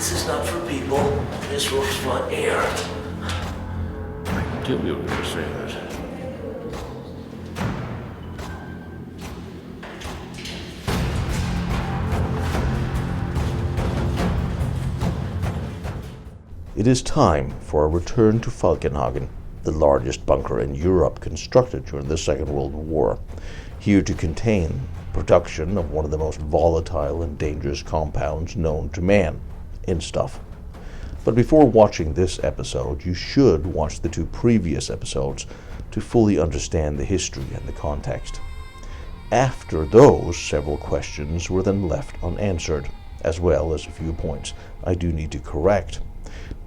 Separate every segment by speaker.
Speaker 1: This is not for people. This room's for air.
Speaker 2: I can tell you were saying that.
Speaker 3: It is time for a return to Falkenhagen, the largest bunker in Europe constructed during the Second World War, here to contain production of one of the most volatile and dangerous compounds known to man, N-stoff. But before watching this episode, you should watch the 2 previous episodes to fully understand the history and the context. After those, several questions were then left unanswered, as well as a few points I do need to correct.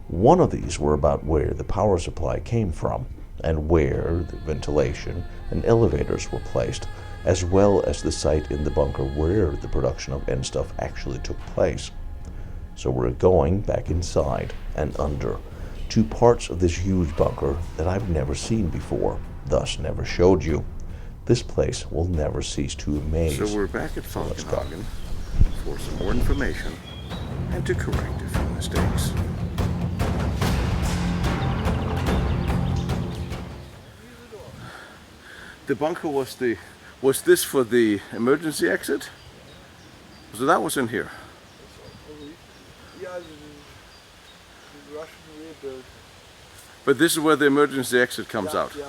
Speaker 3: One of these were about where the power supply came from, and where the ventilation and elevators were placed, as well as the site in the bunker where the production of N-stoff actually took place. So we're going back inside and under 2 parts of this huge bunker that I've never seen before, thus never showed you. This place will never cease to amaze.
Speaker 2: So we're back at Falkenhagen for some more information and to correct a few mistakes. The bunker was this for the emergency exit? So that was in here.
Speaker 4: Yeah, the Russian rebuilt.
Speaker 2: But this is where the emergency exit comes out.
Speaker 4: Yeah,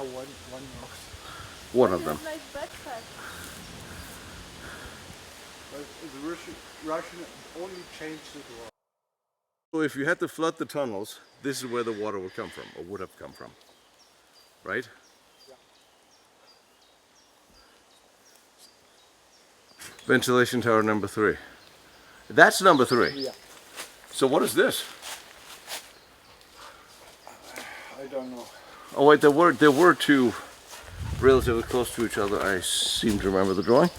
Speaker 2: One of them.
Speaker 5: Nice backpack.
Speaker 4: but the Russian only changed the door.
Speaker 2: So if you had to flood the tunnels, this is where the water would come from, or would have come from, right? Ventilation tower number 3. That's number 3.
Speaker 4: Yeah.
Speaker 2: So what is this?
Speaker 4: I don't know.
Speaker 2: Oh wait, there were 2 relatively close to each other. I seem to remember the drawing.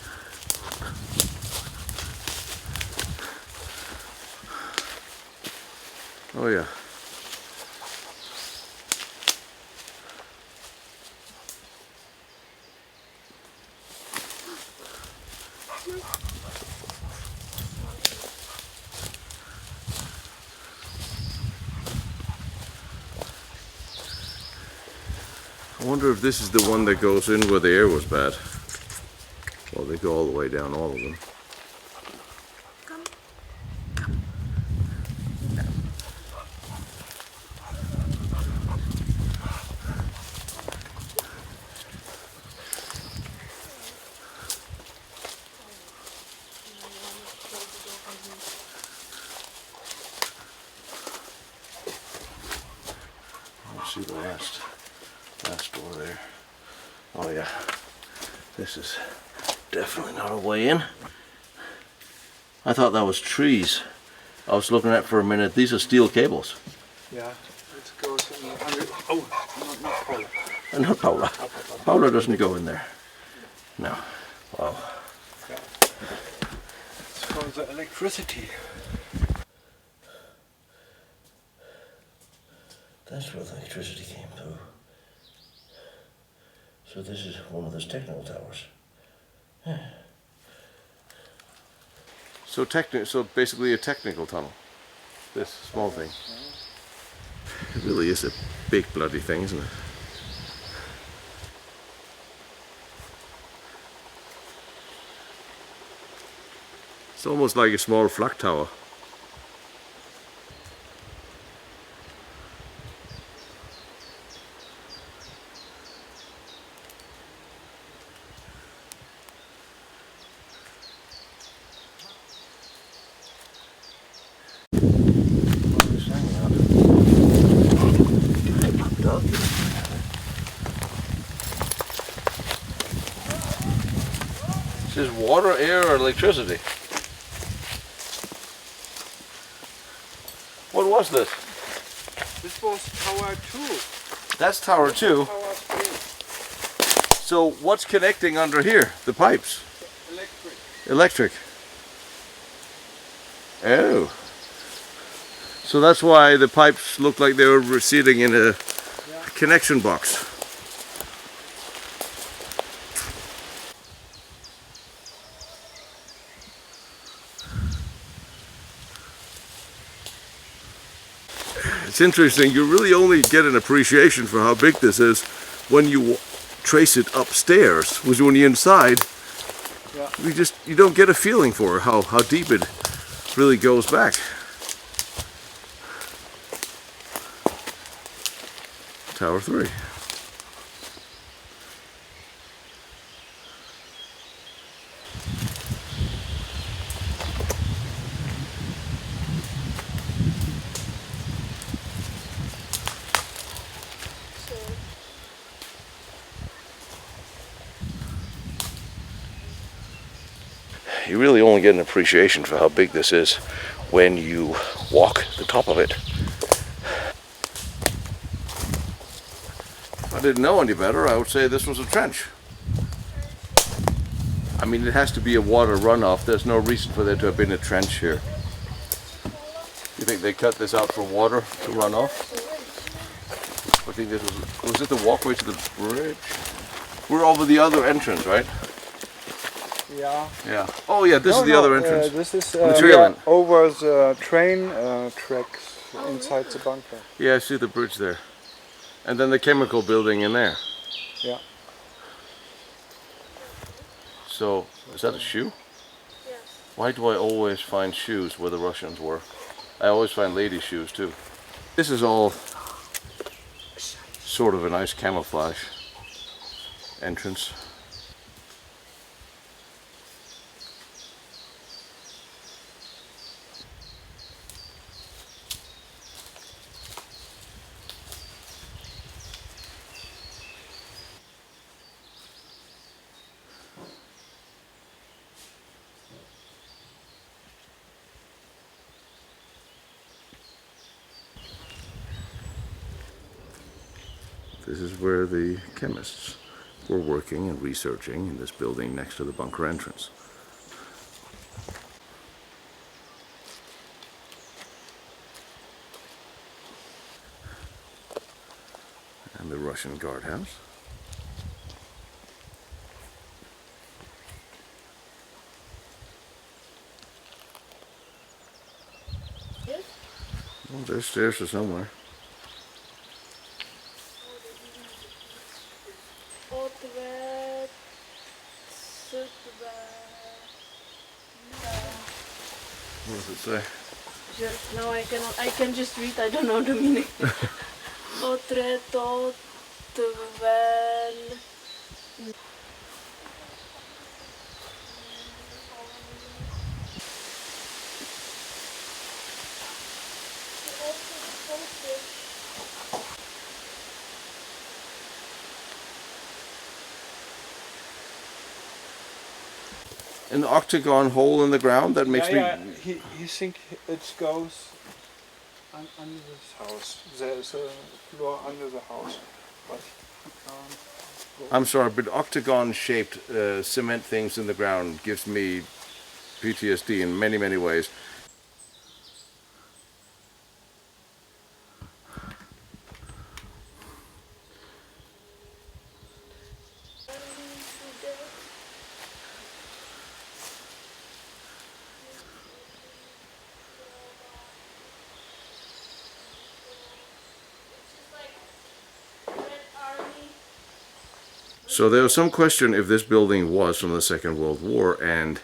Speaker 2: Oh yeah. I wonder if this is the one that goes in where the air was bad. Well, they go all the way down, all of them. Let's see the last door there. Oh yeah, this is definitely not a way in. I thought that was trees. I was looking at for a minute. These are steel cables.
Speaker 4: Yeah, it goes in under. Oh, not polar.
Speaker 2: Not Paula. Paula doesn't go in there. No. Wow.
Speaker 4: Yeah. It's for the electricity.
Speaker 3: That's where the electricity came through. So this is one of those technical towers.
Speaker 2: So basically a technical tunnel. This small thing. It really is a big bloody thing, isn't it? It's almost like a small flak tower. Is water, air, or electricity? What was this?
Speaker 4: This was tower 2.
Speaker 2: That's tower 2.
Speaker 4: Tower 3.
Speaker 2: So what's connecting under here? The pipes?
Speaker 4: Electric.
Speaker 2: Electric. Oh. So that's why the pipes look like they were receding in a connection box. It's interesting, you really only get an appreciation for how big this is when you trace it upstairs, which when you're inside,
Speaker 4: Yeah.
Speaker 2: you don't get a feeling for how deep it really goes back. Tower 3. You really only get an appreciation for how big this is when you walk the top of it. If I didn't know any better, I would say this was a trench. I mean, it has to be a water runoff. There's no reason for there to have been a trench here. You think they cut this out for water to run off? I think this was it the walkway to the bridge? We're over the other entrance, right?
Speaker 4: Yeah.
Speaker 2: Yeah. Oh yeah, this is the other entrance.
Speaker 4: This is
Speaker 2: the trail end.
Speaker 4: over the train tracks inside the bunker.
Speaker 2: Yeah, I see the bridge there. And then the chemical building in there.
Speaker 4: Yeah.
Speaker 2: So, is that a shoe?
Speaker 5: Yes.
Speaker 2: Why do I always find shoes where the Russians were? I always find lady shoes too. This is all sort of a nice camouflage entrance. This is where the chemists were working and researching in this building next to the bunker entrance. And the Russian guardhouse.
Speaker 5: Yes.
Speaker 2: Oh, there's stairs to somewhere. What does it say?
Speaker 5: No, I can just read, I don't know the meaning. Otreto, tvel.
Speaker 2: An octagon hole in the ground that makes me...
Speaker 4: He think it goes under this house. There's a floor under the house, but he can't go.
Speaker 2: I'm sorry, but octagon-shaped cement things in the ground gives me PTSD in many, many ways. So there was some question if this building was from the Second World War, and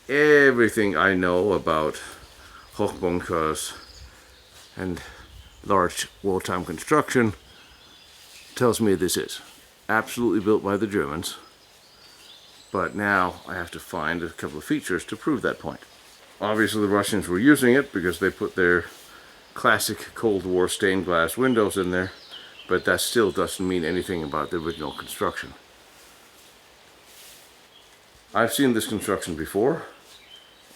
Speaker 2: everything I know about hochbunkers and large wartime construction tells me this is absolutely built by the Germans. But now I have to find a couple of features to prove that point. Obviously the Russians were using it because they put their classic Cold War stained glass windows in there. But that still doesn't mean anything about the original construction. I've seen this construction before,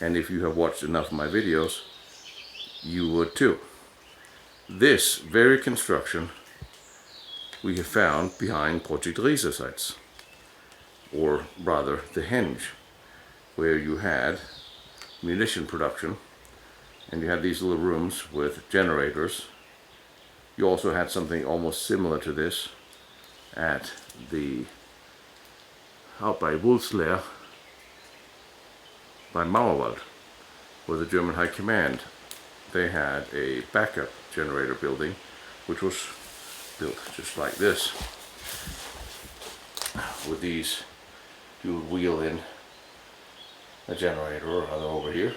Speaker 2: and if you have watched enough of my videos, you would too. This very construction we have found behind Project Riese sites, or rather the henge, where you had munition production, and you had these little rooms with generators. You also had something almost similar to this at the out by Wulfsleer, by Mauerwald, where the German High Command they had a backup generator building, which was built just like this. With these, you would wheel in a generator or other over here.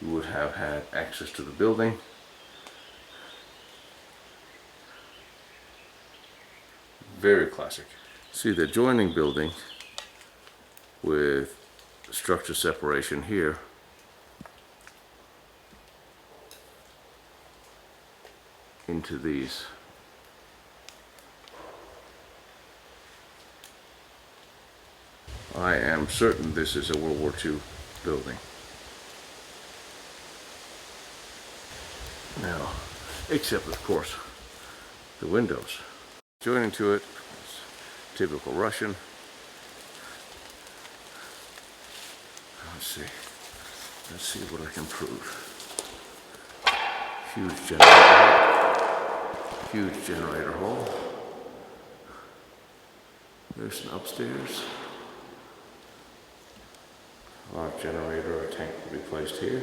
Speaker 2: You would have had access to the building. Very classic. See the adjoining building with structure separation here. Into these. I am certain this is a World War II building. Now, except of course, the windows. Joining to it is typical Russian. Let's see what I can prove. Huge generator hall. There's an upstairs. A large generator or tank will be placed here.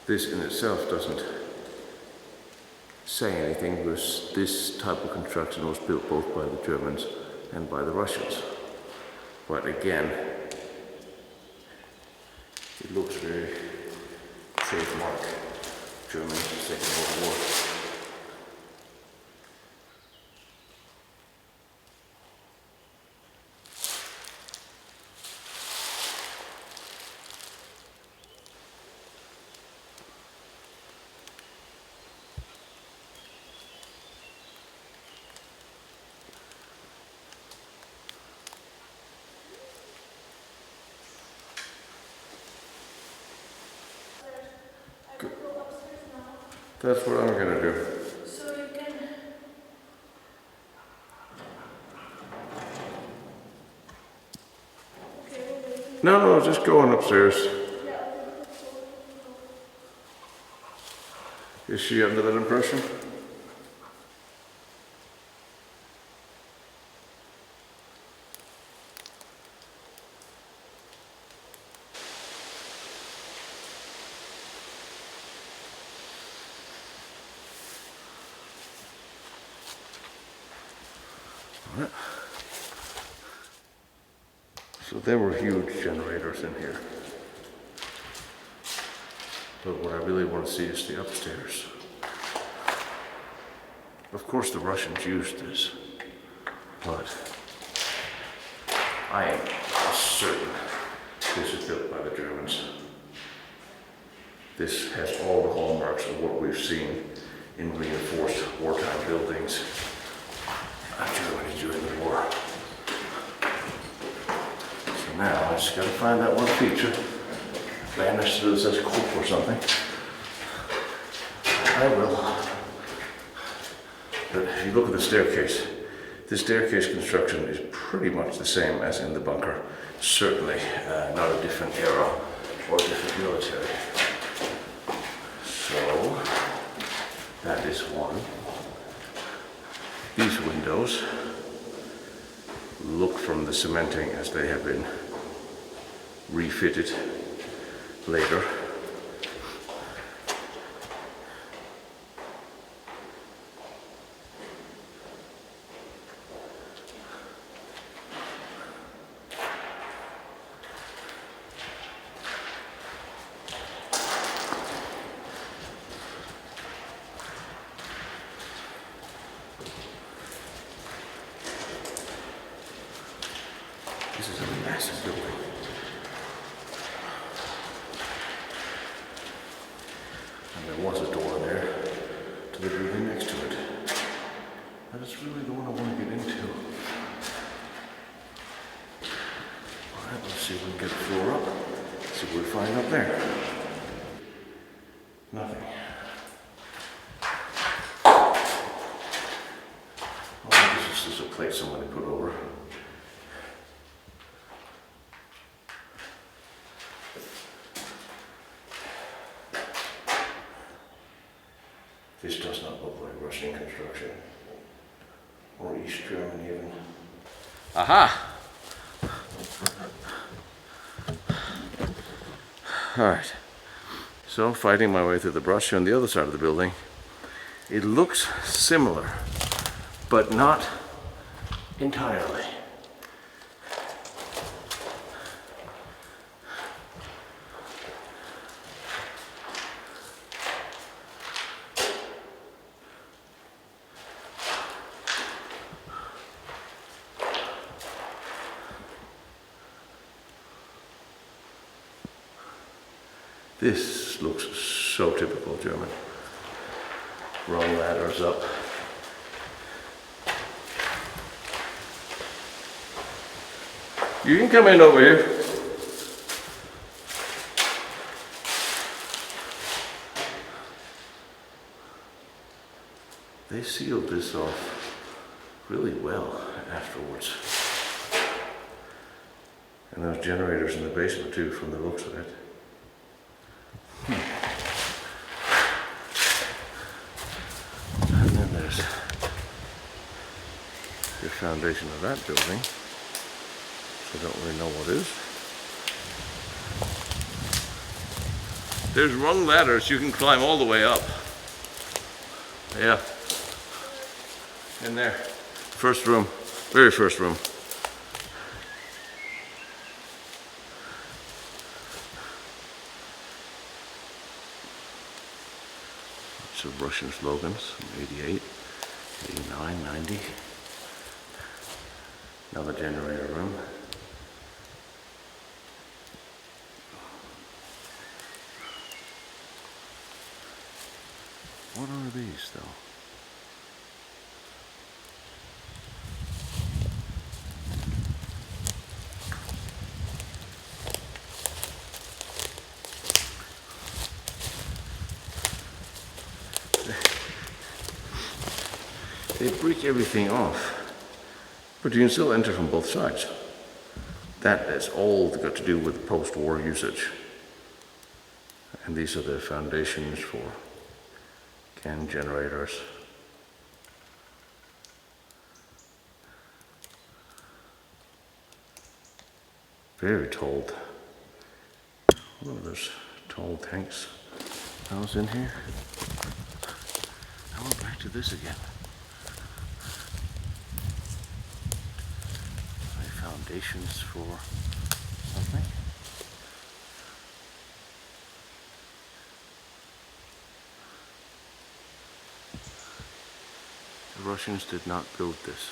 Speaker 2: This in itself doesn't say anything because this type of construction was built both by the Germans and by the Russians. But again, it looks very trademark German Second World War. That's what I'm gonna do.
Speaker 5: So you can.
Speaker 2: No, just go on upstairs. Is she under that impression? So there were huge generators in here. But what I really want to see is the upstairs. Of course the Russians used this, but I am certain this is built by the Germans. This has all the hallmarks of what we've seen in reinforced wartime buildings of Germany during the war. So now I just gotta find that one feature. Banish to this as cope or something. I will. But if you look at the staircase, the staircase construction is pretty much the same as in the bunker. Certainly not a different era or different military. So that is one. These windows look from the cementing as they have been refitted later. This is a massive building. And there was a door there to the building next to it. That is really the one I want to get into. Alright, let's see if we can get the floor up. See what we find up there. Nothing. Oh, this is just a plate somebody put over. This does not look like Russian construction, or East German even. Aha! Alright, So, fighting my way through the brush on the other side of the building, it looks similar, but not entirely. This looks so typical German. Rung ladders up. You can come in over here. They sealed this off really well afterwards. And those generators in the basement too, from the looks of it. And then there's the foundation of that building. I don't really know what is. There's rung ladders, you can climb all the way up. Yeah. In there. First room, very first room. Lots of Russian slogans, 88, 89, 90. Another generator room. What are these though? They break everything off, but you can still enter from both sides. That is all got to do with post-war usage. And these are the foundations for can generators. Very tall. One of those tall tanks. I was in here. I went back to this again. Foundations for something. The Russians did not build this.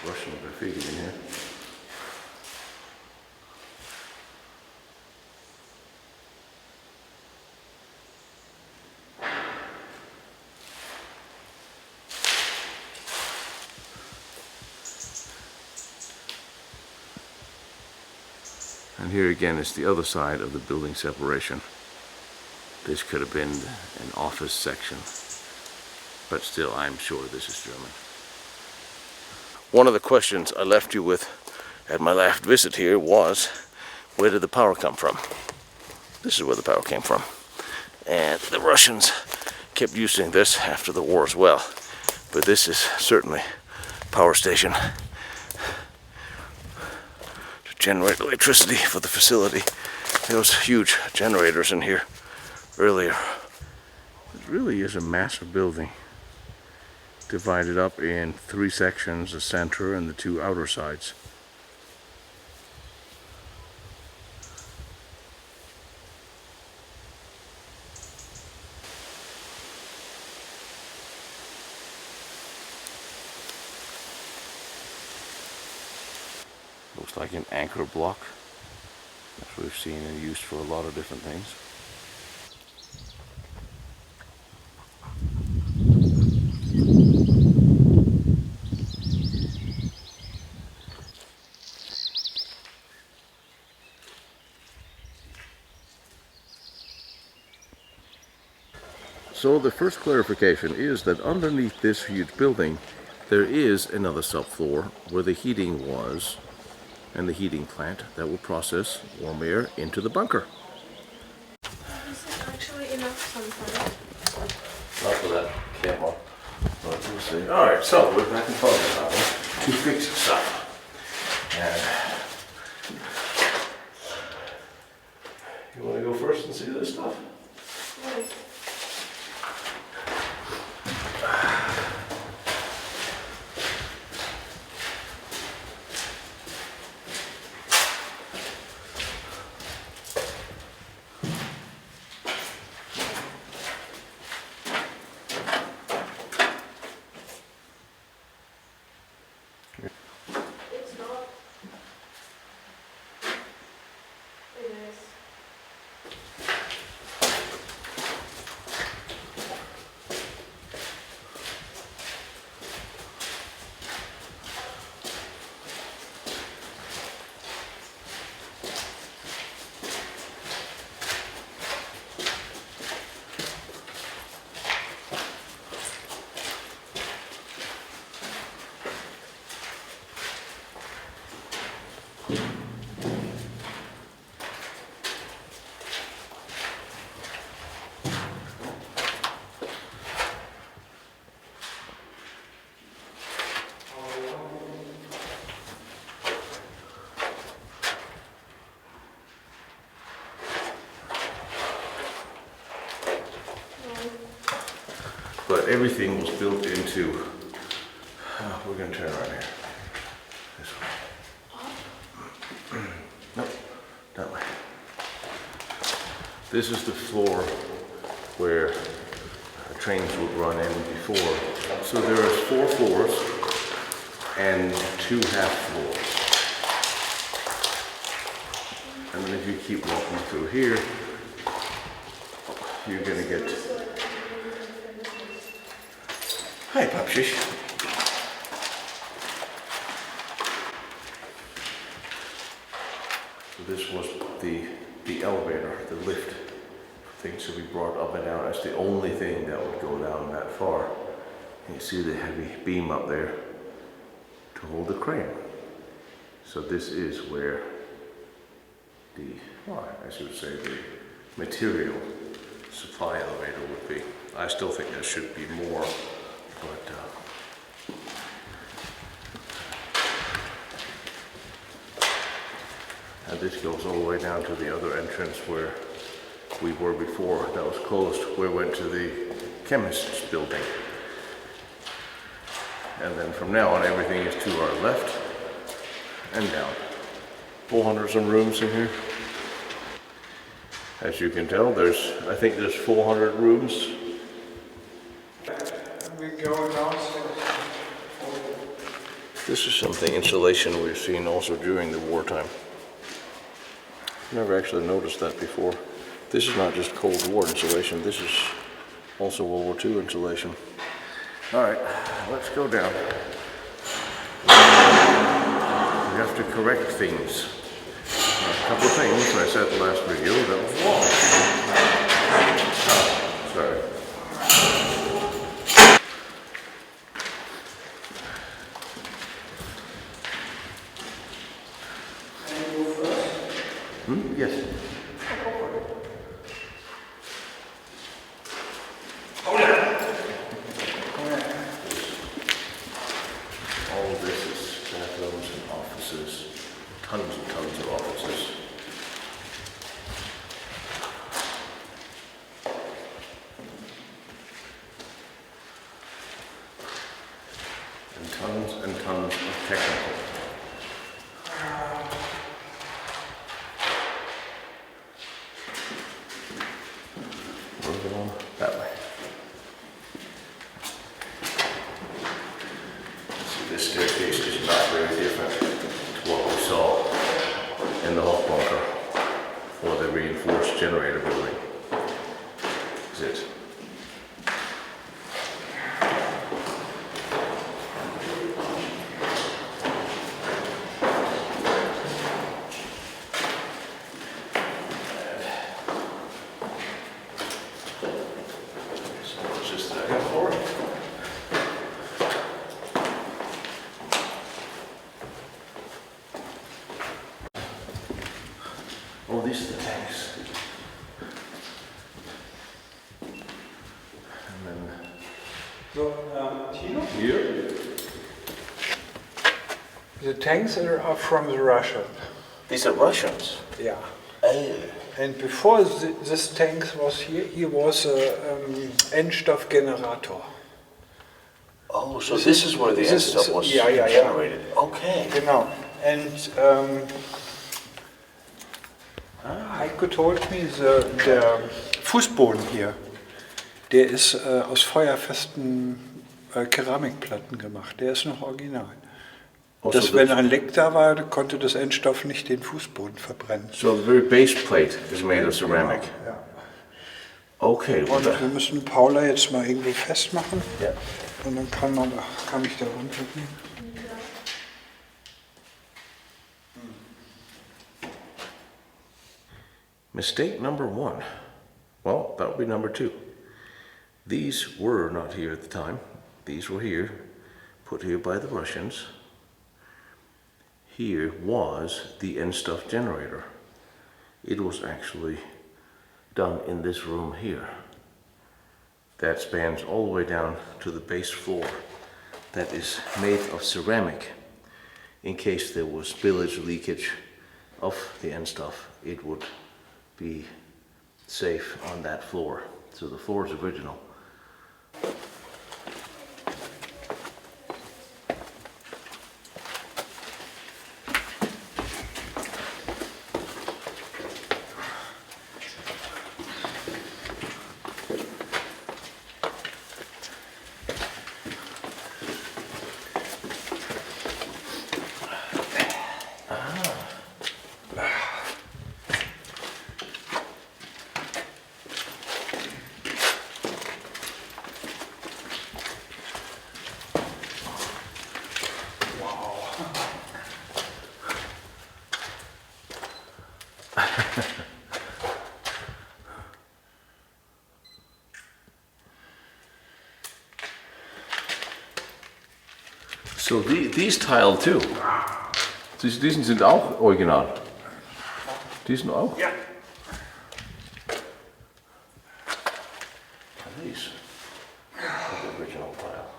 Speaker 2: Russian graffiti in here. And here again is the other side of the building separation. This could have been an office section, but still I'm sure this is German. One of the questions I left you with at my last visit here was, where did the power come from? This is where the power came from. And the Russians kept using this after the war as well. But this is certainly a power station to generate electricity for the facility. There was huge generators in here earlier. It really is a massive building, divided up in 3 sections, the center and the 2 outer sides. Looks like an anchor block, as we've seen and used for a lot of different things. So the first clarification is that underneath this huge building, there is another subfloor where the heating was, and the heating plant that will process warm air into the bunker.
Speaker 5: This is actually enough sometimes.
Speaker 2: Not for that camera, but we'll see. Alright, so we're back in Falkenhagen to fix stuff. And you want to go first and see this stuff?
Speaker 5: Yes. It's not. It is.
Speaker 2: But everything was built into, we're going to turn around here. This way. Nope, that way. This is the floor where trains would run in before. So there are 4 floors and 2 half floors. And then if you keep walking through here, you're going to get... Hi, Papshish. So this was the elevator, the lift. Things to be brought up and down. That's the only thing that would go down that far. And you see the heavy beam up there to hold the crane. So this is where the, well, as you would say, the material supply elevator would be. I still think there should be more, but and this goes all the way down to the other entrance where we were before. That was closed. We went to the chemist's building. And then from now on, everything is to our left and down. 400 some rooms in here. As you can tell, I think there's 400 rooms.
Speaker 4: We go downstairs.
Speaker 2: This is something, insulation we've seen also during the wartime. Never actually noticed that before. This is not just Cold War insulation, this is also World War II insulation. Alright, let's go down. We have to correct things. A couple of things I said in the last video that was wrong. Oh, sorry. Yes. All of this is bathrooms and offices, tons and tons of offices. And tons of technical. Moving on that way. See, this staircase is not very different to what we saw in the Hof bunker or the reinforced generator building. Is it? second floor. Oh, these are the tanks. And then
Speaker 4: So, Tino?
Speaker 2: here.
Speaker 4: The tanks are from the Russia.
Speaker 2: These are Russians.
Speaker 4: Yeah.
Speaker 2: Oh.
Speaker 4: And before this tank was here, he was a N-stoff generator.
Speaker 2: Oh, so this is where the N-stoff was
Speaker 4: yeah.
Speaker 2: generated. Okay.
Speaker 4: Genau. And Heiko told me der Fußboden hier, der ist aus feuerfesten Keramikplatten gemacht. Der ist noch original. Dass wenn ein Leck da war, konnte das N-stoff nicht den Fußboden verbrennen.
Speaker 2: So the very base plate is made of ceramic.
Speaker 4: Ja.
Speaker 2: Okay.
Speaker 4: Und wir müssen Paula jetzt mal irgendwo festmachen.
Speaker 2: Ja.
Speaker 4: Und dann kann ich da runtergehen.
Speaker 2: Mistake number one. Well, that would be number two. These were not here at the time. These were here, put here by the Russians. Here was the N-stoff generator. It was actually done in this room here. That spans all the way down to the base floor. That is made of ceramic. In case there was spillage or leakage of the N-stoff, it would be safe on that floor. So the floor is original. So these tile too. Diesen sind auch original. Diesen auch?
Speaker 4: Ja.
Speaker 2: These are the original tile.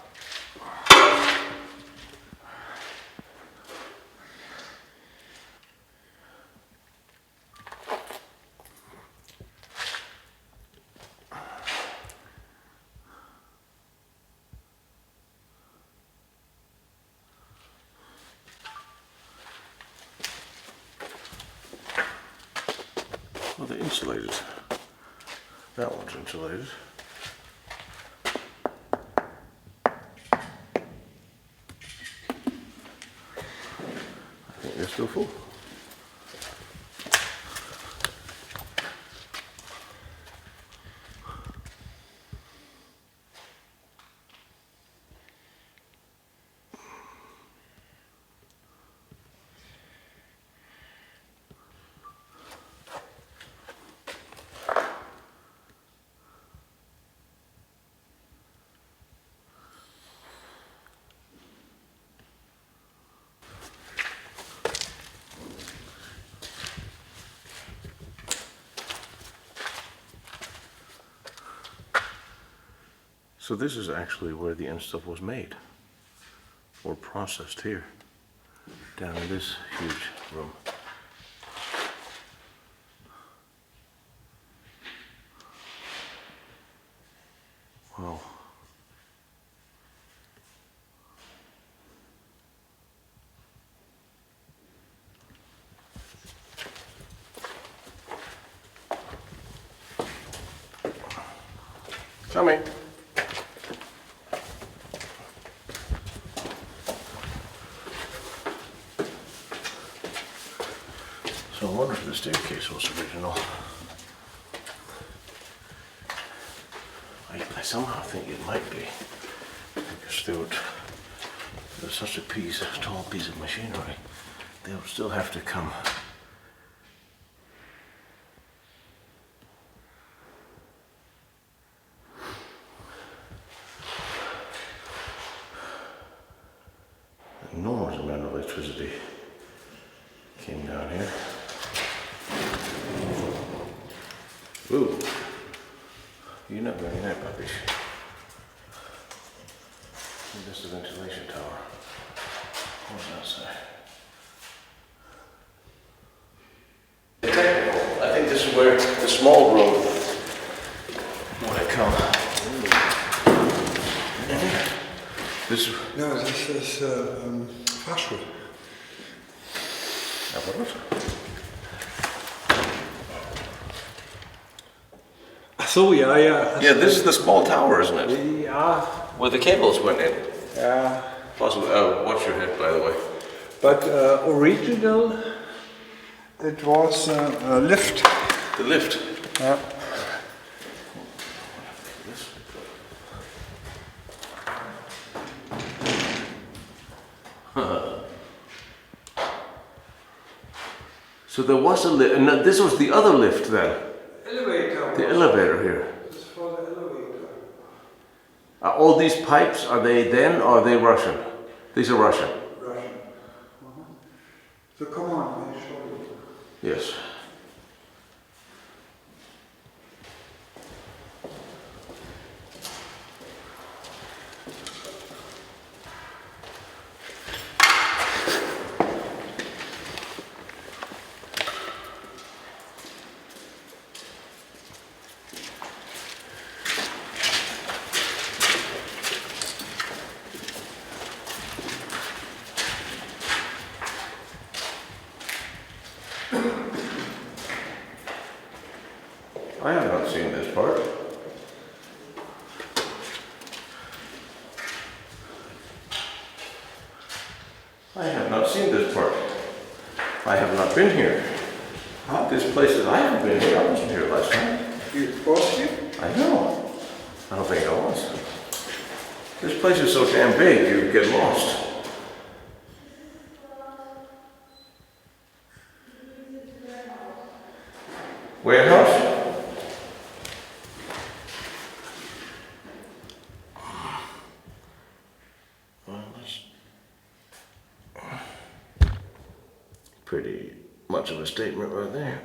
Speaker 2: Well, they're insulated. That one's insulated. I think they're still full. So this is actually where the N-stoff was made, or processed here, down in this huge room. Wow. Coming. So I wonder if the staircase was original. I somehow think it might be, because there's such a tall piece of machinery, they would still have to come. electricity came down here. Ooh, you're not very nice, puppy. This is a ventilation tower. What's outside? I think this is where the small room would come. This.
Speaker 4: No, this is Fahrstuhl. Ach so, ja, ja.
Speaker 2: Yeah, this is the small tower, isn't it?
Speaker 4: Ja,
Speaker 2: Where the cables went in.
Speaker 4: ja.
Speaker 2: Possibly. Watch your head, by the way.
Speaker 4: But original, it was a lift.
Speaker 2: The lift.
Speaker 4: Yeah.
Speaker 2: So there was a lift, and this was the other lift then.
Speaker 4: Elevator.
Speaker 2: The elevator here.
Speaker 4: This is for the elevator.
Speaker 2: Are all these pipes, are they then or are they Russian? These are Russian.
Speaker 4: Russian. So come on, let me show you.
Speaker 2: Yes. I have not seen this part. I have not seen this part. I have not been here.
Speaker 4: Huh?
Speaker 2: This place is, I haven't been here. I wasn't here last night.
Speaker 4: You was here?
Speaker 2: I know. I don't think I was. This place is so damn big, you get lost. Warehouse? Pretty much of a statement right there.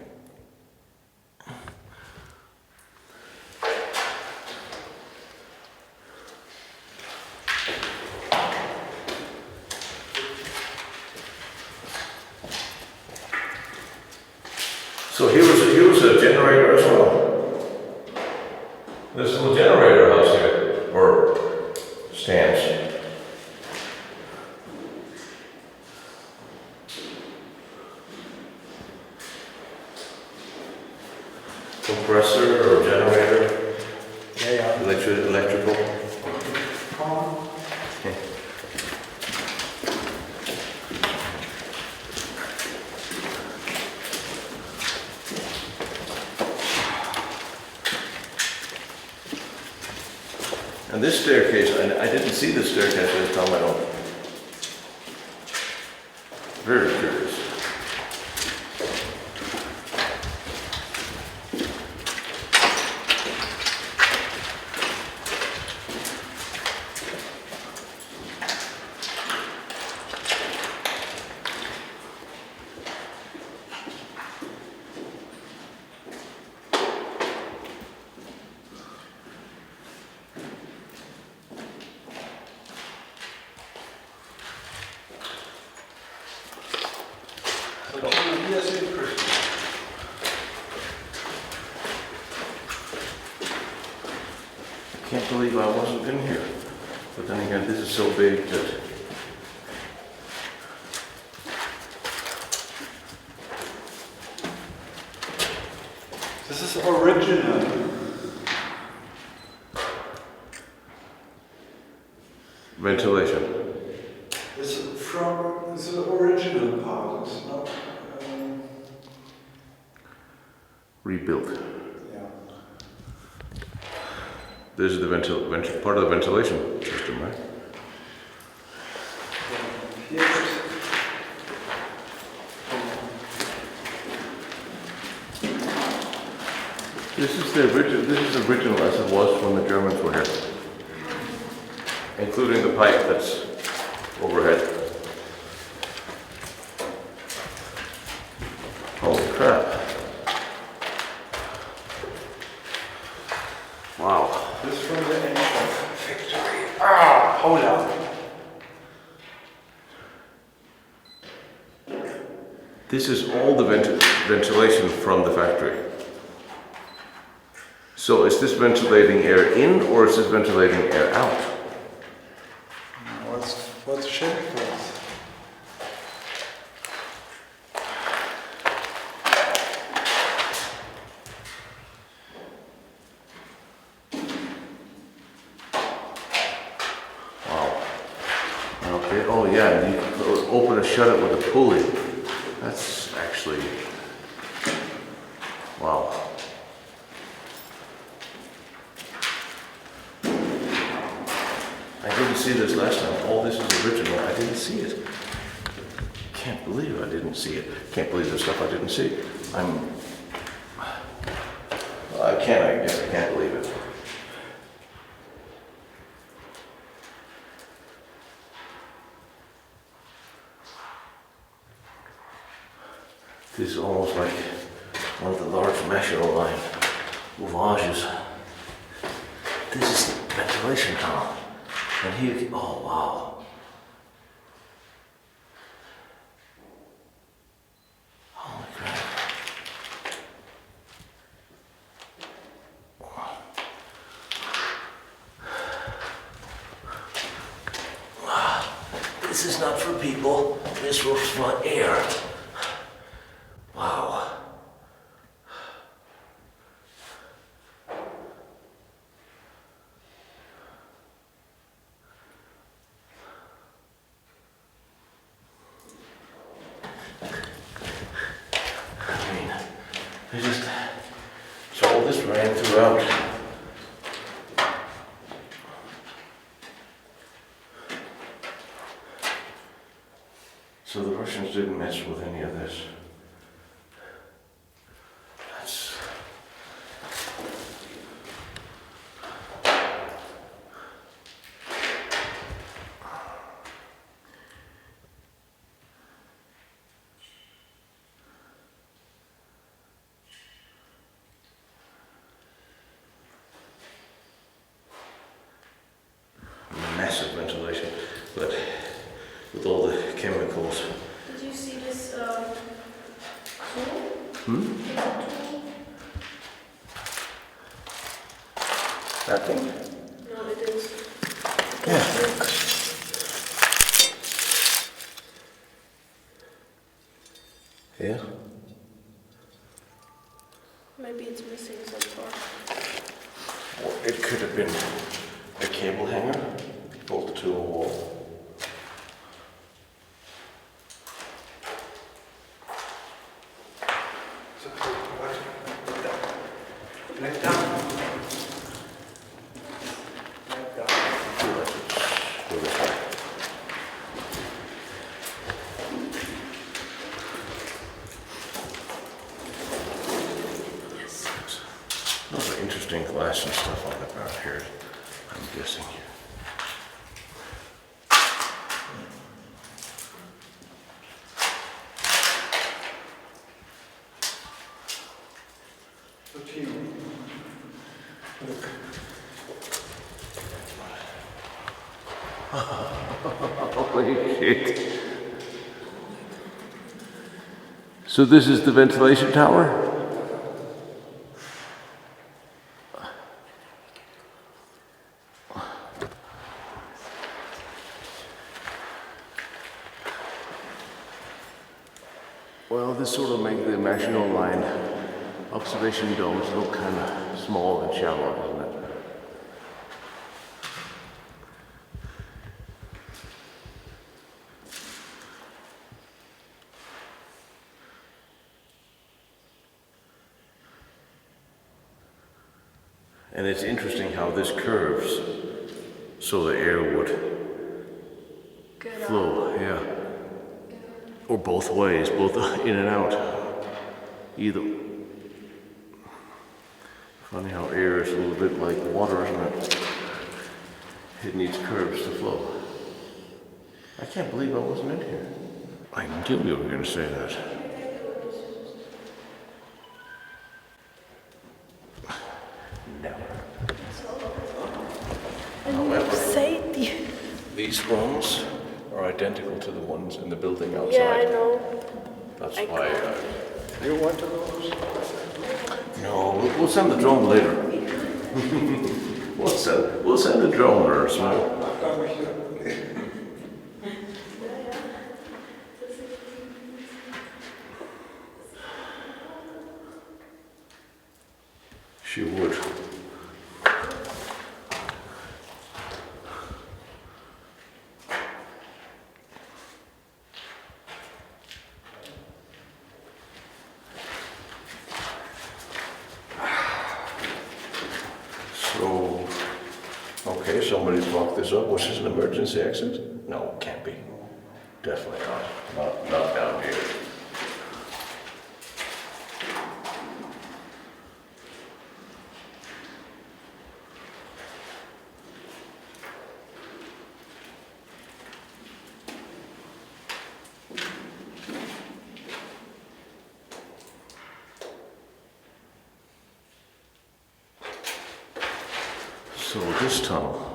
Speaker 2: So here was a generator as well. There's a little generator house here, or stands. Compressor or generator,
Speaker 4: Yeah.
Speaker 2: electrical.
Speaker 4: Come on.
Speaker 2: Okay. And this staircase, I didn't see this staircase this time, I don't. Very curious.
Speaker 4: Hier ist interesting.
Speaker 2: I can't believe I wasn't in here. But then again, this is so big that
Speaker 4: This is original.
Speaker 2: ventilation.
Speaker 4: This is from the original part. It's not.
Speaker 2: Rebuilt.
Speaker 4: Yeah.
Speaker 2: This is the part of the ventilation system, right?
Speaker 4: Here is
Speaker 2: This is the original as it was when the Germans were here, including the pipe that's overhead.
Speaker 4: This is from the N-stoff factory. Ah, hold on.
Speaker 2: This is all the ventilation from the factory. So is this ventilating air in or is this ventilating air out?
Speaker 4: What's the shape for this?
Speaker 2: Wow. Okay, oh yeah, you can open and shut it with a pulley. That's actually, wow. I didn't see this last time. All this is original. I didn't see it. Can't believe I didn't see it. Can't believe the stuff I didn't see. I guess I can't believe it. This is almost like one of the large National Line ouvages. This is the ventilation tunnel. And here, oh wow. Holy crap.
Speaker 1: This is not for people. This was for air. Wow.
Speaker 2: So all this ran throughout. So the Russians didn't mess with any of this. That's... massive ventilation, but with all the chemicals.
Speaker 5: Did you see this tool?
Speaker 2: Hmm? That thing?
Speaker 5: No, it is.
Speaker 2: Yeah. Yeah.
Speaker 5: Maybe it's missing some part.
Speaker 2: Or it could have been a cable hanger bolted to a wall.
Speaker 4: Let down.
Speaker 2: Those are interesting glass and stuff on the ground here, I'm guessing.
Speaker 4: So Tino, look.
Speaker 2: Holy shit. So this is the ventilation tower? Well, this sort of makes the National Line observation domes look kind of small and shallow, doesn't it? And it's interesting how this curves so the air would flow, yeah. Or both ways, both in and out. Either. Funny how air is a little bit like water, isn't it? It needs curves to flow. I can't believe I wasn't in here. I knew you were going to say that. Never. However,
Speaker 5: Safety.
Speaker 2: these ones are identical to the ones in the building outside.
Speaker 5: Yeah, I know.
Speaker 2: That's
Speaker 5: I
Speaker 2: why.
Speaker 4: You want to go?
Speaker 2: No, we'll send the drone later. we'll send the drone or a small. She would. So, okay, somebody's blocked this up. Was this an emergency exit? No, it can't be. Definitely not. Not down here. So this tunnel.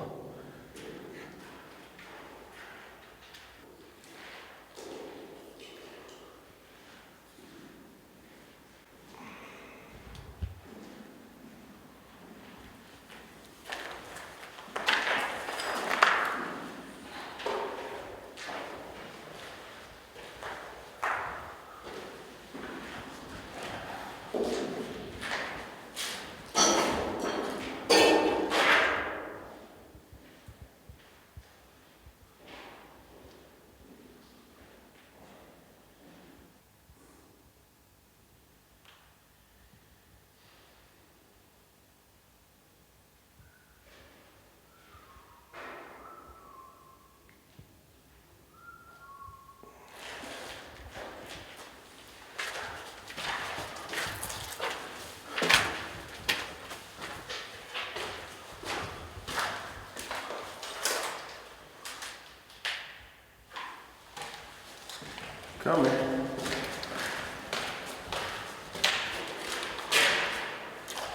Speaker 2: Coming.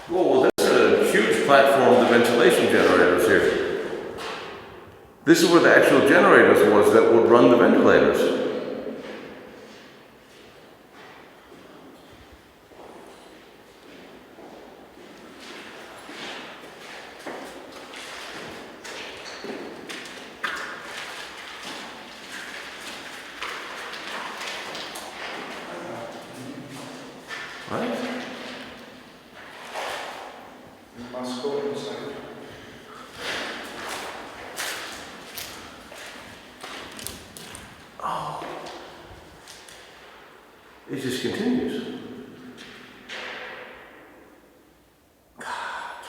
Speaker 2: Whoa, well, this is a huge platform of the ventilation generators here. This is where the actual generators was that would run the ventilators. Right?
Speaker 4: You must go inside.
Speaker 2: Oh. It just continues.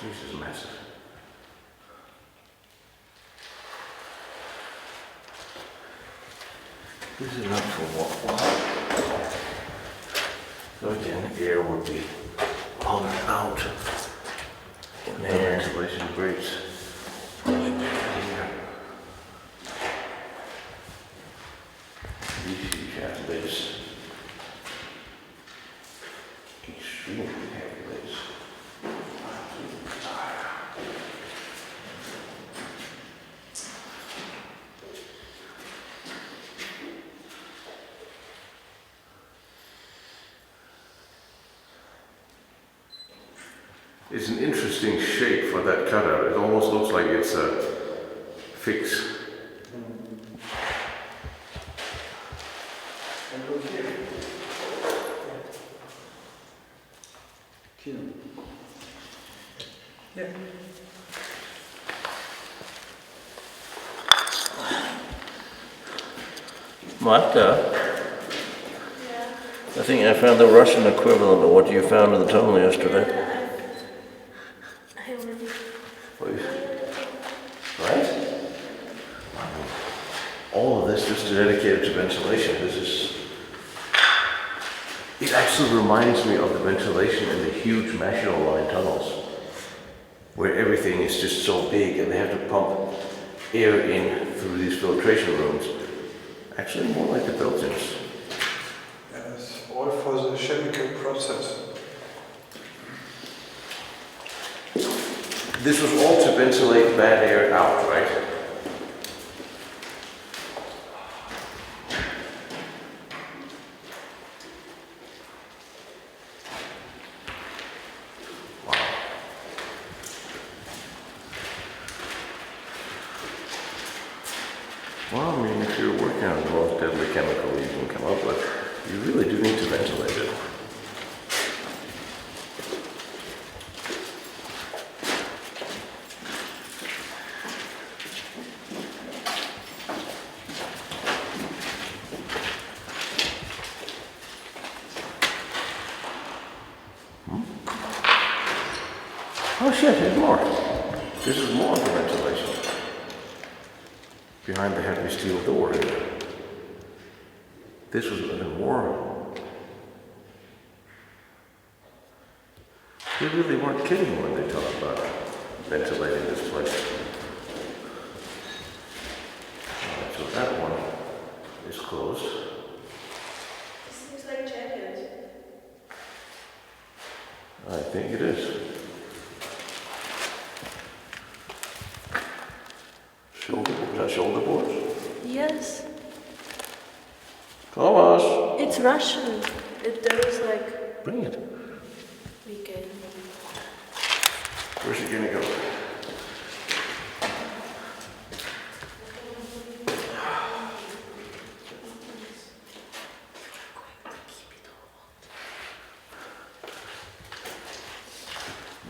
Speaker 2: Jesus, massive. This is not for what? So again, air would be pumped out in there. Ventilation grates. Here. These huge half lids. Extremely heavy lids. It's an interesting shape for that cutout. It almost looks like it's a fix.
Speaker 4: Tino. Yeah.
Speaker 2: Marta, I think I found the Russian equivalent of what you found in the tunnel yesterday.
Speaker 5: I already.
Speaker 2: Please. Right? All of this just dedicated to ventilation. This is. It actually reminds me of the ventilation in the huge National Line tunnels, where everything is just so big and they have to pump air in through these filtration rooms. Actually, more like the Belgians.
Speaker 4: Yes, all for the chemical process.
Speaker 2: This was all to ventilate bad air out, right? Well, I mean, if you're working on the most deadly chemical you can come up with, you really do need to ventilate it. Oh shit, there's more. This is more of the ventilation. Behind the heavy steel door. This was even more. They really weren't kidding when they talked about ventilating this place. Alright, so that one is closed.
Speaker 5: It seems like jacket.
Speaker 2: I think it is. Is that shoulder boards?
Speaker 5: Yes.
Speaker 2: Thomas!
Speaker 5: It's Russian. There is like
Speaker 2: Bring it.
Speaker 5: weekend.
Speaker 2: Where's it gonna go?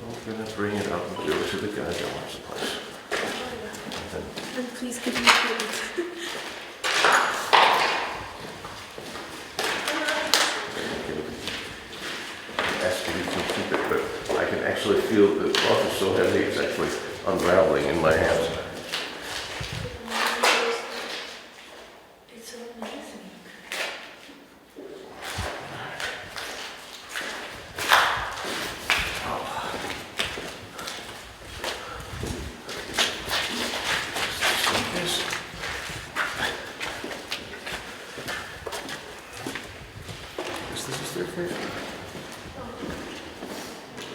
Speaker 2: I'm gonna bring it up and give it to the guy that wants the place.
Speaker 5: And please give me food.
Speaker 2: Ask you to keep it, but I can actually feel the cloth is so heavy it's actually unraveling in my hands.
Speaker 5: It's amazing.
Speaker 2: This is there for you?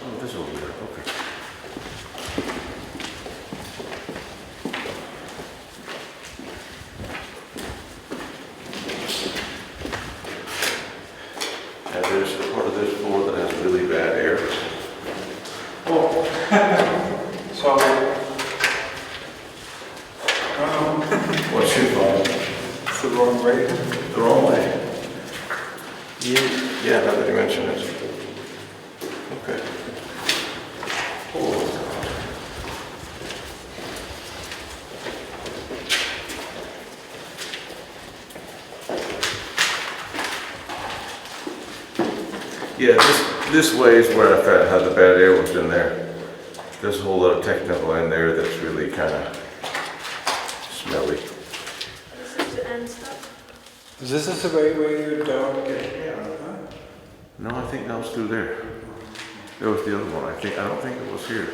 Speaker 2: Oh, this over there, okay. And there's part of this floor that has really bad air.
Speaker 4: Oh, sorry.
Speaker 2: What's your fault?
Speaker 4: It's the wrong way.
Speaker 2: The wrong way. Yeah, now that you mention it. Okay. Oh. Yeah, this way is where I found how the bad air was in there. There's a whole lot of technical in there that's really kind of smelly.
Speaker 5: This is the N-stoff.
Speaker 4: This is the way where you don't get air, huh?
Speaker 2: No, I think that was through there. There was the other one. I don't think it was here.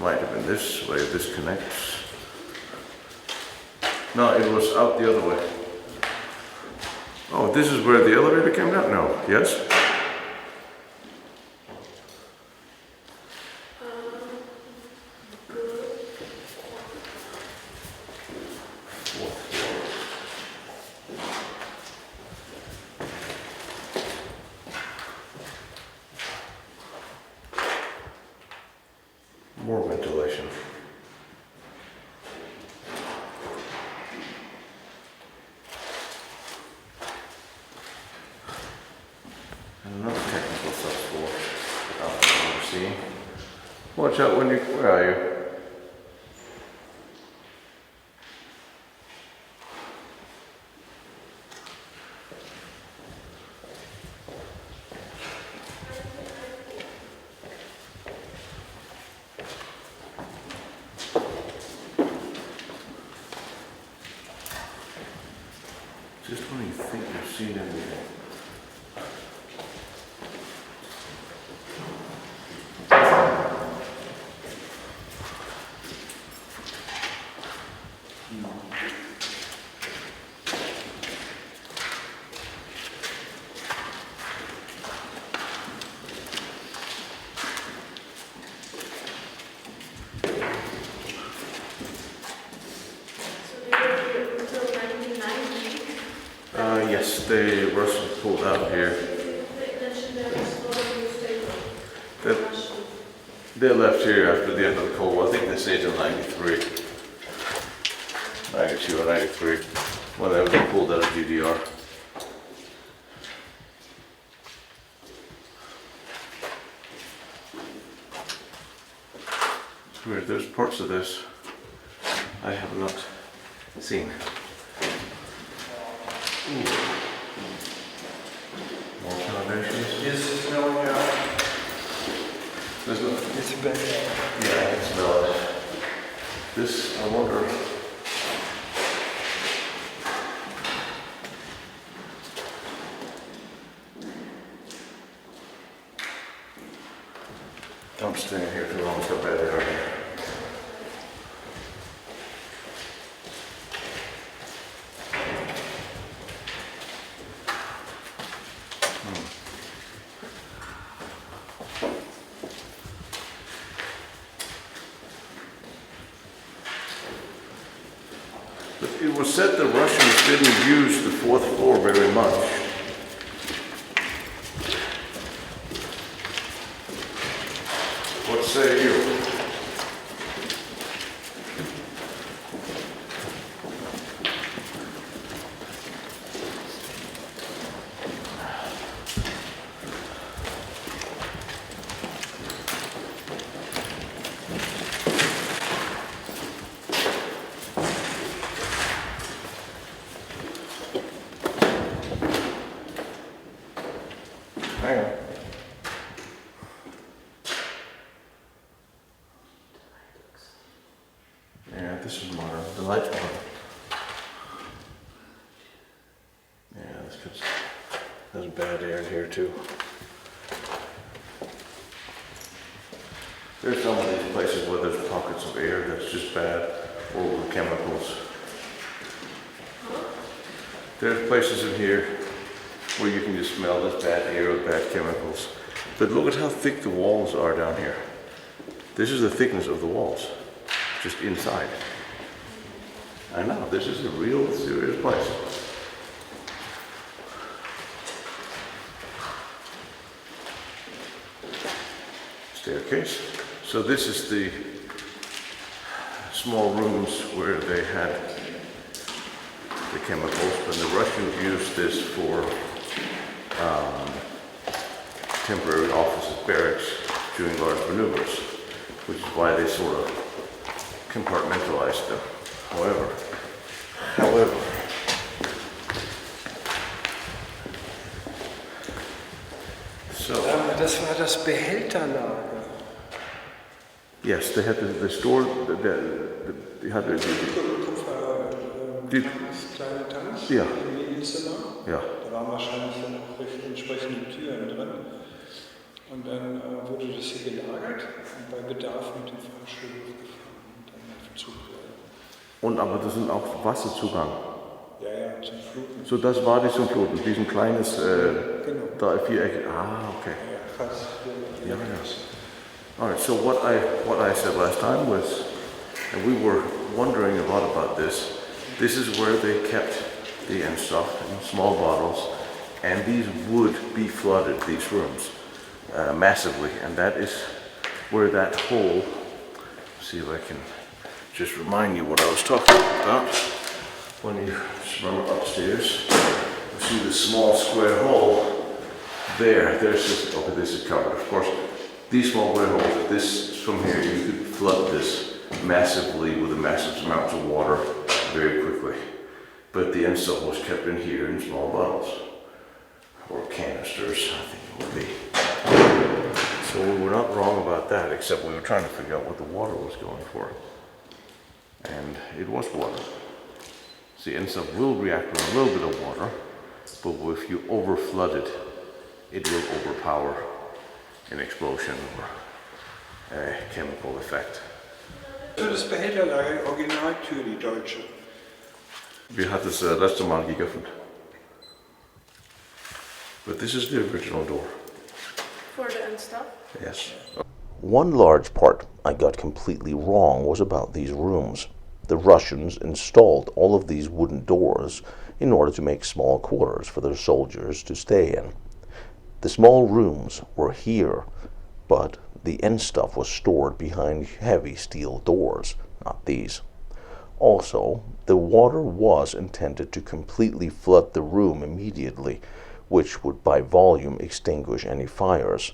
Speaker 2: Might have been this way. This connects. No, it was out the other way. Oh, this is where the elevator came down? No. Yes? More ventilation. And another technical subfloor out there we're seeing. Watch out when you, where are you? Just when you think you've seen everything. the Russians pulled out here. They left here after the end of the Cold War. I think they stayed till 93. 92 or 93. When they were pulled out of GDR. It's weird, there's parts of this I have not seen. Ooh. More foundations.
Speaker 4: Yes, it's smelling out.
Speaker 2: There's no,
Speaker 4: It's bad.
Speaker 2: yeah, I can smell it. This, I wonder. Don't stay in here too long, it's got bad air in here. But it was said the Russians didn't use the fourth floor very much. What say you? Hang on. Yeah, this is modern. The light's modern. Yeah, this could. There's bad air in here too. There's some of these places where there's pockets of air that's just bad, or with chemicals. There's places in here where you can just smell this bad air or bad chemicals. But look at how thick the walls are down here. This is the thickness of the walls, just inside. I know, this is a real serious place. Staircase. So this is the small rooms where they had the chemicals, and the Russians used this for temporary offices, barracks during large maneuvers, which is why they sort of compartmentalized them. However, so
Speaker 4: Das war das Behälterlager.
Speaker 2: yes, they had the store. They had the
Speaker 4: Kleine Tanks,
Speaker 2: Ja.
Speaker 4: im Inselland.
Speaker 2: yeah.
Speaker 4: Da waren wahrscheinlich dann auch entsprechende Türen drin. Und dann wurde das hier gelagert und bei Bedarf mit dem Fahrstuhl hochgefahren und dann auf Zug.
Speaker 2: Und aber das sind auch Wasserzugang.
Speaker 4: Ja, ja, zum Fluten.
Speaker 2: So das war die zum Fluten, diesen kleines
Speaker 4: Genau.
Speaker 2: da Viereck. Ah, okay.
Speaker 4: Ja, fast.
Speaker 2: Yeah, yeah. All right. So what I said last time was, and we were wondering a lot about this. This is where they kept the N-stoff in small bottles, and these would be flooded, these rooms, massively, and that is where that hole. See if I can just remind you what I was talking about. When you remember upstairs, you see the small square hole. There's just, okay, this is covered, of course. These small square holes, this from here, you could flood this massively with a massive amounts of water very quickly. But the N-stoff was kept in here in small bottles, or canisters, I think it would be. So we were not wrong about that, except we were trying to figure out what the water was going for. And it was water. See, N-stoff will react with a little bit of water, but if you overflood it, it will overpower an explosion or a chemical effect.
Speaker 4: So das Behälterlager, Originaltür, die deutsche.
Speaker 2: Wir hatten es letzte Mal geöffnet. But this is the original door.
Speaker 5: For the N-stoff?
Speaker 2: Yes.
Speaker 3: One large part I got completely wrong was about these rooms. The Russians installed all of these wooden doors in order to make small quarters for their soldiers to stay in. The small rooms were here, but the N-stoff was stored behind heavy steel doors, not these. Also, the water was intended to completely flood the room immediately, which would by volume extinguish any fires,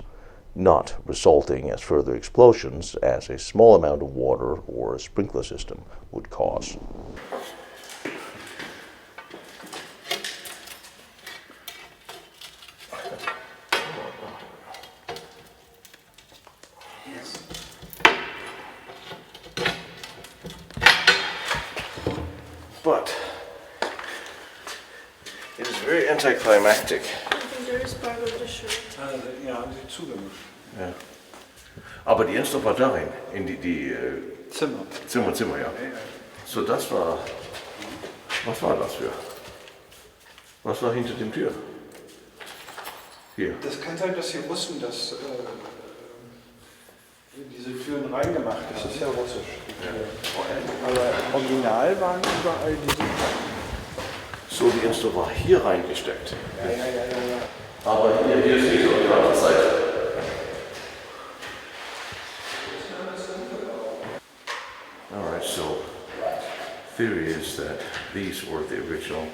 Speaker 3: not resulting as further explosions as a small amount of water or a sprinkler system would cause.
Speaker 2: But it is very anticlimactic.
Speaker 5: I think there is part of the shirt.
Speaker 4: Ja, haben sie zugemacht.
Speaker 2: Ja. Aber die N-stoff war darin, in die
Speaker 4: Zimmer.
Speaker 2: ja. So, das war, was war das für? Was war hinter dem Tür? Hier.
Speaker 4: Das kann sein, dass Sie wussten, dass diese Türen reingemacht sind. Das ist ja russisch. Aber original waren überall diese.
Speaker 2: So, die N-stoff war hier reingesteckt.
Speaker 4: Ja.
Speaker 2: Aber hier ist nicht so die andere Seite. Alright, so theory is that these were the original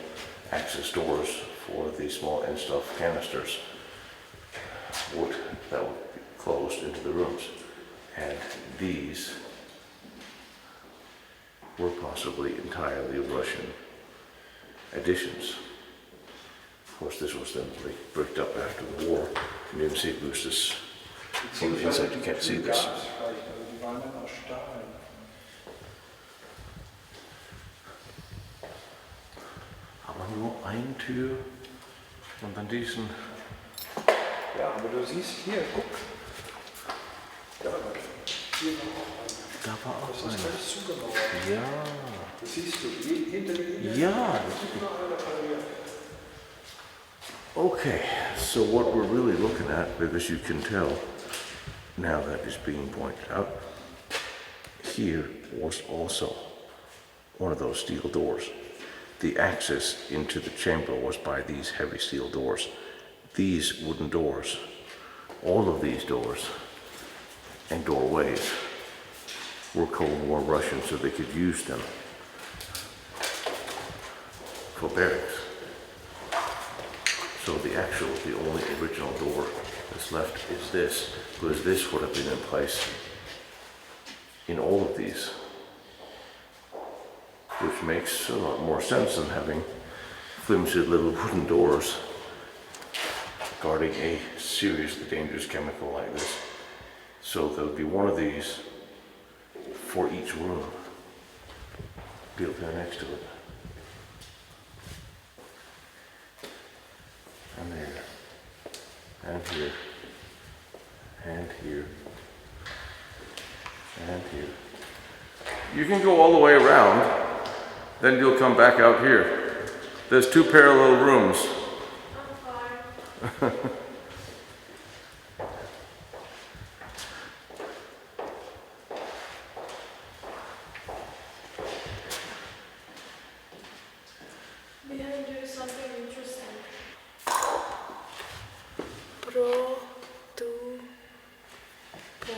Speaker 2: access doors for the small N-stoff canisters, wood that would be closed into the rooms. And these were possibly entirely Russian additions. Of course, this was then bricked up after the war. You didn't see Boosters from the inside, you can't see this. Aber nur eine Tür und dann diesen.
Speaker 4: Ja, aber du siehst hier, guck. Ja, hier
Speaker 2: Da war auch
Speaker 4: das ist
Speaker 2: eine.
Speaker 4: alles zugemauert.
Speaker 2: Ja.
Speaker 4: Das siehst du, hinter mir.
Speaker 2: Ja. Okay, so what we're really looking at, because you can tell now that it's being pointed out, here was also one of those steel doors. The access into the chamber was by these heavy steel doors. These wooden doors, all of these doors and doorways were Cold War Russian, so they could use them for barracks. So the only original door that's left is this, because this would have been in place in all of these, which makes a lot more sense than having flimsy little wooden doors guarding a seriously dangerous chemical like this. So there would be one of these for each room built there next to it. And there, and here, and here, and here. You can go all the way around, then you'll come back out here. There's two parallel rooms.
Speaker 5: I'm fine. Behind you is something interesting. Pro, tu, pro,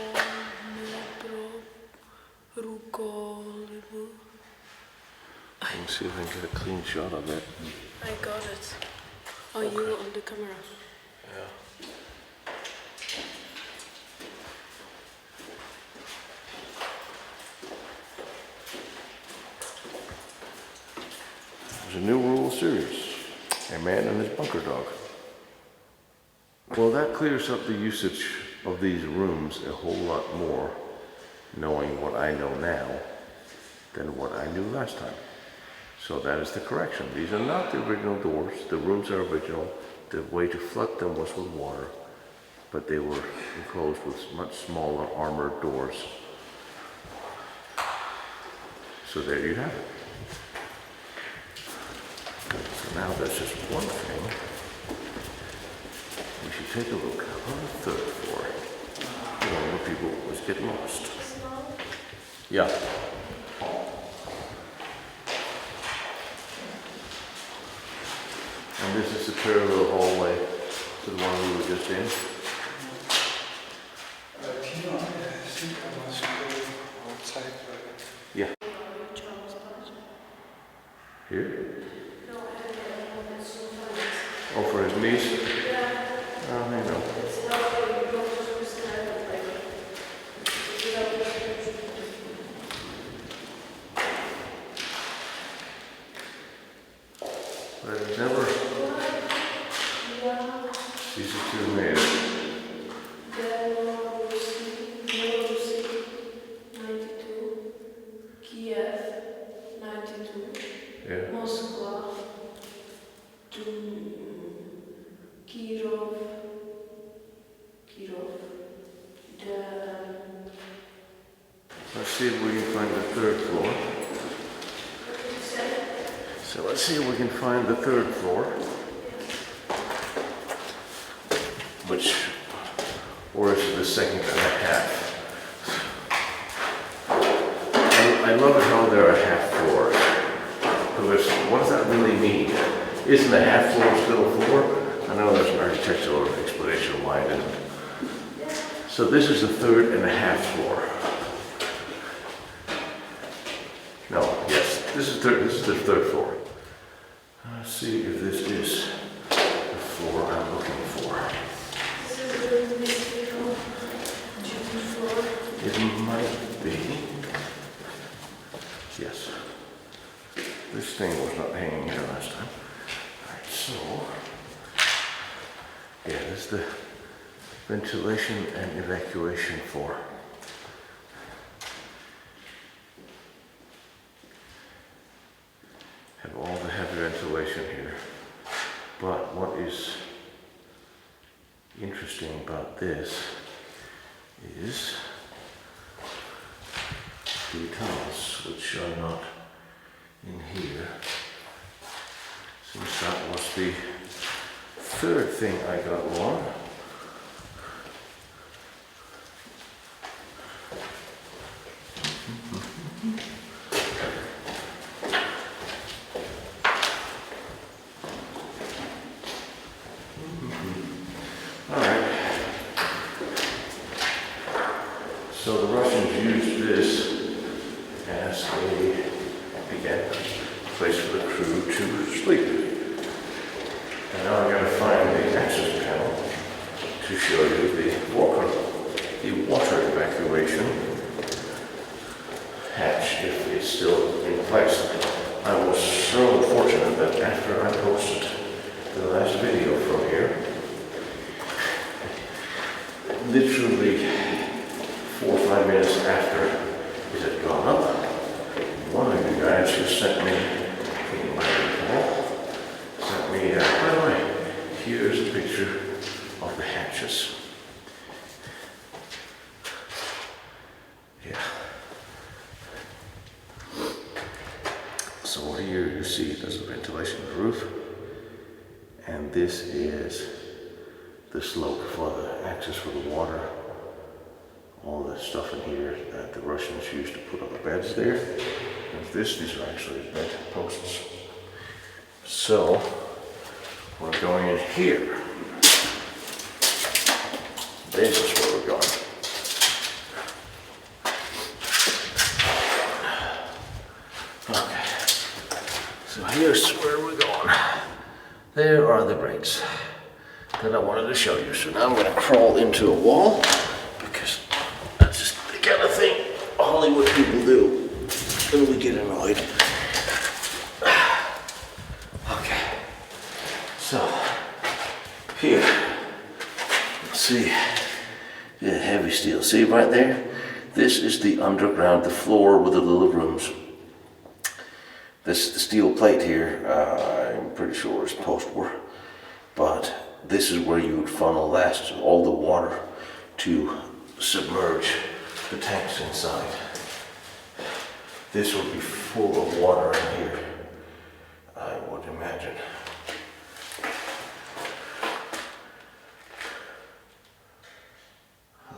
Speaker 5: rukolibu.
Speaker 2: Let me see if I can get a clean shot of it.
Speaker 5: I got it. Oh, you on the camera.
Speaker 2: Yeah. There's a new rule series. A man and his bunker dog. Well, that clears up the usage of these rooms a whole lot more, knowing what I know now than what I knew last time. So that is the correction. These are not the original doors. The rooms are original. The way to flood them was with water, but they were enclosed with much smaller armored doors. So there you have it. So now there's just one thing. We should take a look on the third floor. You know, where people always get lost. Yeah. And this is the parallel hallway to the one we were just in.
Speaker 4: Tino, I think I must go outside.
Speaker 2: Yeah. Here? Oh, for his niece? Oh, I know. But it's never. These are two made. Yeah.
Speaker 5: Moscow, Kirov,
Speaker 2: Let's see if we can find the third floor. So let's see if we can find the third floor. Or is it the second and a half? I love it how there are half floors. Because what does that really mean? Isn't a half floor still a floor? I know there's an architectural explanation why it isn't. So this is the third and a half floor. No, yes, this is the third floor. Let's see if this is the floor I'm looking for. It might be. Yes. This thing was not hanging here last time. Alright, so yeah, this is the ventilation and evacuation floor. Have all the heavy ventilation here. But what is interesting about this is the tunnels, which are not in here. Since that was the third thing I got wrong. So the Russians used this as again, place for the crew to sleep. And now I'm going to find the access panel to show you the water evacuation hatch if it's still in place. I was so fortunate that after I posted the last video from here, literally 4 or 5 minutes after it had gone up, one of you guys who sent me, in my recall, sent me, by the way, here's a picture of the hatches. Yeah. So here you see there's a ventilation on the roof, and this is the slope for the access for the water. All the stuff in here that the Russians used to put on the beds there. And these are actually bed posts. So, we're going in here. This is where we're going. Okay. So here's where we're going. There are the breaks that I wanted to show you. So now I'm going to crawl into a wall, because that's just the kind of thing Hollywood people do when we get annoyed. Okay, so here, see the heavy steel. See right there? This is the underground, the floor with the little rooms. The steel plate here, I'm pretty sure is post-war, but this is where you would funnel all the water to submerge the tanks inside. This would be full of water in here, I would imagine.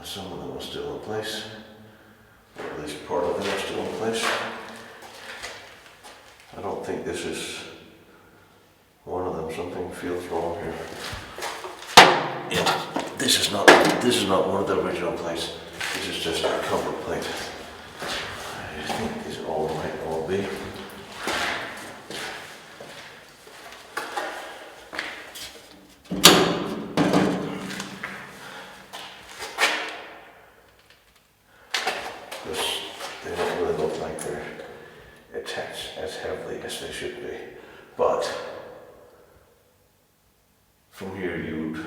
Speaker 2: Some of them are still in place, or at least part of them are still in place. I don't think this is one of them, so something feels wrong here. Yeah, this is not one of the original plates. This is just a cover plate. I think these all might all be. They don't really look like they're attached as heavily as they should be. But from here you would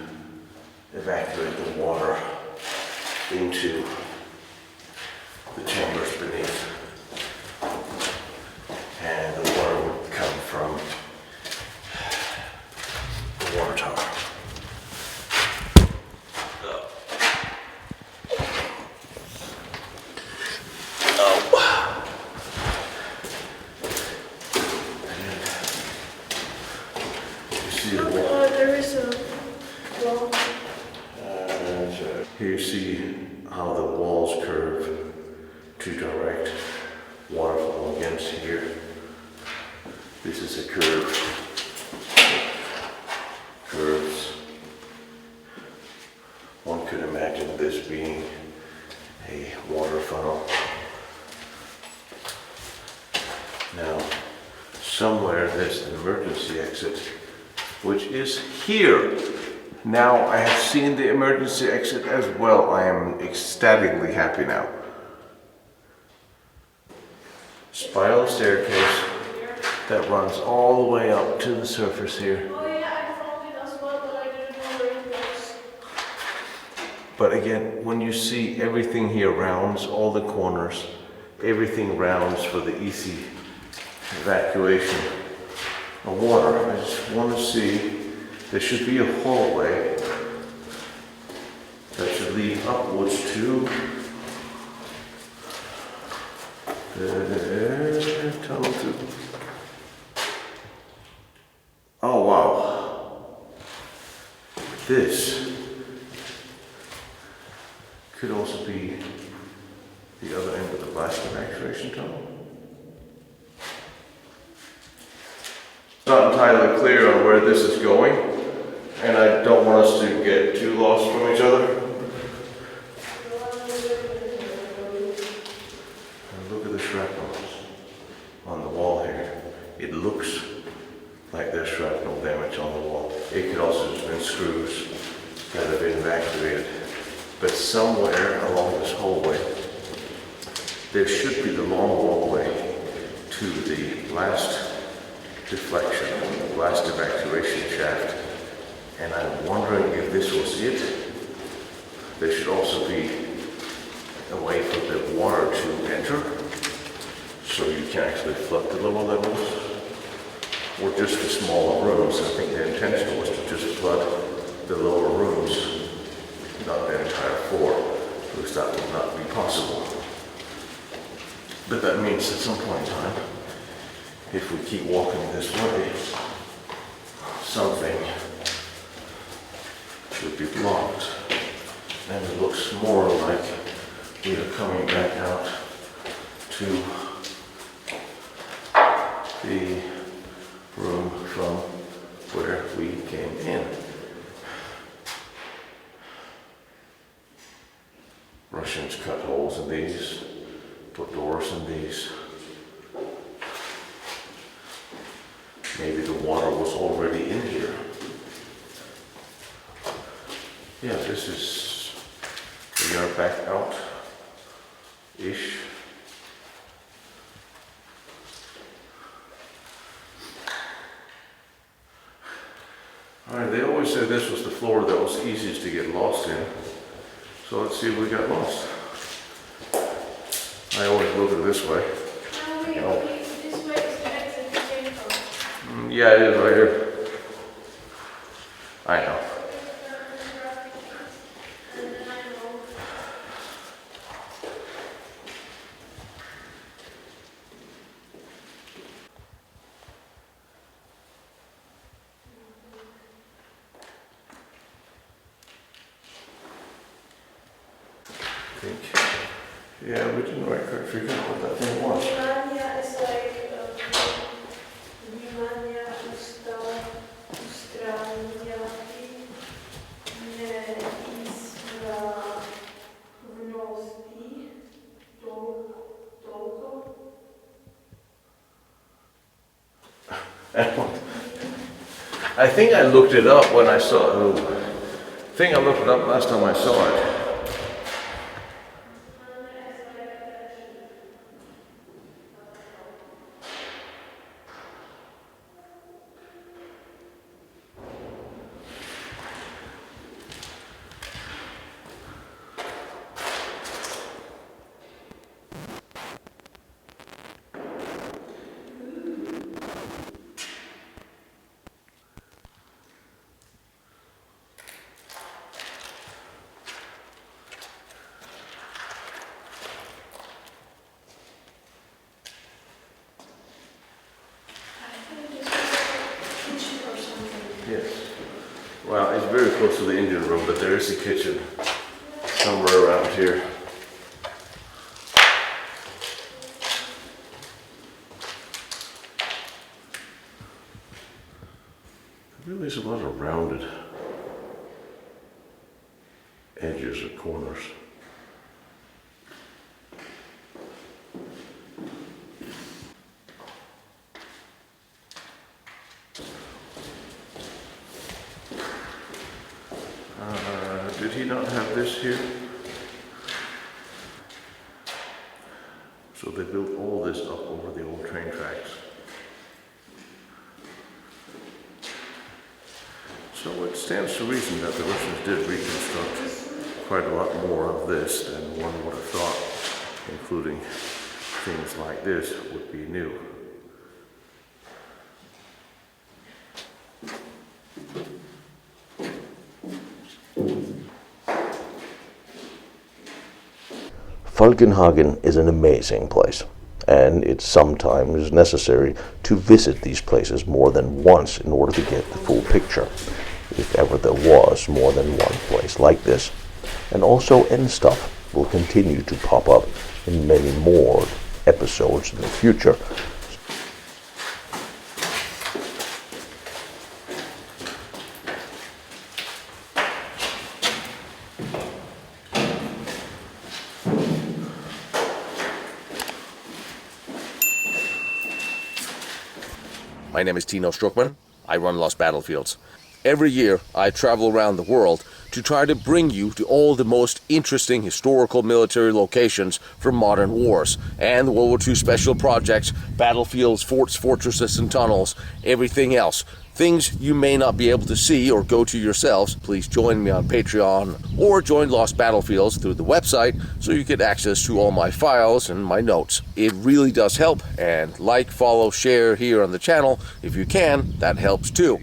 Speaker 2: evacuate the water into the chambers beneath. And the water would come from the water tower.
Speaker 5: There is a wall.
Speaker 2: Here you see how the walls curve to direct water flow against here. This is a curves. One could imagine this being a water funnel. Now, somewhere there's an emergency exit, which is here. Now I have seen the emergency exit as well. I am ecstatically happy now. Spiral staircase that runs all the way up to the surface here.
Speaker 5: Oh yeah, I found it as well, but I didn't know where it was.
Speaker 2: But again, when you see everything here rounds, all the corners, everything rounds for the easy evacuation of water. I just want to see, there should be a hallway that should lead upwards to the tunnel to. Oh wow. This could also be the other end of the blast evacuation tunnel. Not entirely clear on where this is going, and I don't want us to get too lost from each other. And look at the shrapnel on the wall here. It looks like there's shrapnel damage on the wall. It could also have been screws that have been evacuated. But somewhere along this hallway, there should be the long walkway to the blast deflection, the blast evacuation shaft. And I'm wondering if this was it. There should also be a way for the water to enter, so you can actually flood the lower levels, or just the smaller rooms. I think the intention was to just flood the lower rooms, not the entire floor, because that would not be possible. But that means at some point in time, if we keep walking this way, something should be blocked. And it looks more like we are coming back out to the room from where we came in. Russians cut holes in these, put doors in these. Maybe the water was already in here. Yeah, this is, we are back out-ish. Alright, they always said this was the floor that was easiest to get lost in. So let's see if we got lost. I always look at it this way.
Speaker 5: Okay, this way is the exit you came from.
Speaker 2: Yeah, it is right here. I know.
Speaker 5: And then I know.
Speaker 2: I think. Yeah, we didn't quite figure out what that thing was.
Speaker 5: Vimania is like Vimania, N-stoff,
Speaker 2: I think I looked it up when I saw it. I think I looked it up last time I saw it. Yes. Well, it's very close to the engine room, but there is a kitchen somewhere around here. There really is a lot of rounded edges or corners. Did he not have this here? So they built all this up over the old train tracks. So it stands to reason that the Russians did reconstruct quite a lot more of this than one would have thought, including things like this would be new.
Speaker 3: Falkenhagen is an amazing place, and it's sometimes necessary to visit these places more than once in order to get the full picture, if ever there was more than one place like this. And also N-stoff will continue to pop up in many more episodes in the future.
Speaker 6: My name is Tino Struckmann. I run Lost Battlefields. Every year I travel around the world to try to bring you to all the most interesting historical military locations from modern wars and the World War II special projects, battlefields, forts, fortresses and tunnels, everything else. Things you may not be able to see or go to yourselves. Please join me on Patreon or join Lost Battlefields through the website so you get access to all my files and my notes. It really does help, and like, follow, share here on the channel if you can. That helps too.